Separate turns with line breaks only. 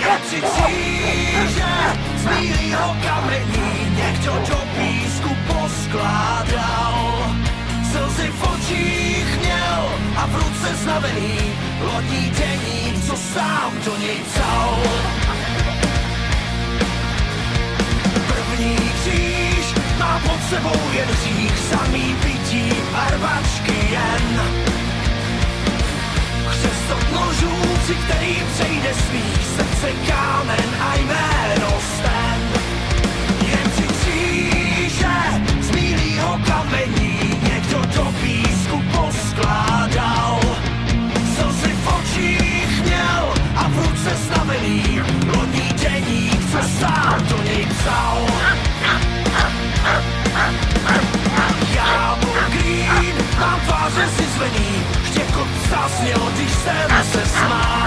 Tři kříže z bílýho kamení někdo do písku poskládal. Slzy v očích měl a v ruce znavený lodní deník, co sám do něj psal. První kříž má pod sebou jen hřích, samý pití a rvačky jen. Křest od nožů, při který přejde svých srdce kámen a jméno sten. Jen tři kříže z bílýho kamení někdo do písku poskládal. Slzy v očích měl a v ruce znavený lodní deník, co sám do něj psal. Já byl green, mám tváře si zvený, štěkot zazněl, když jsem se smál.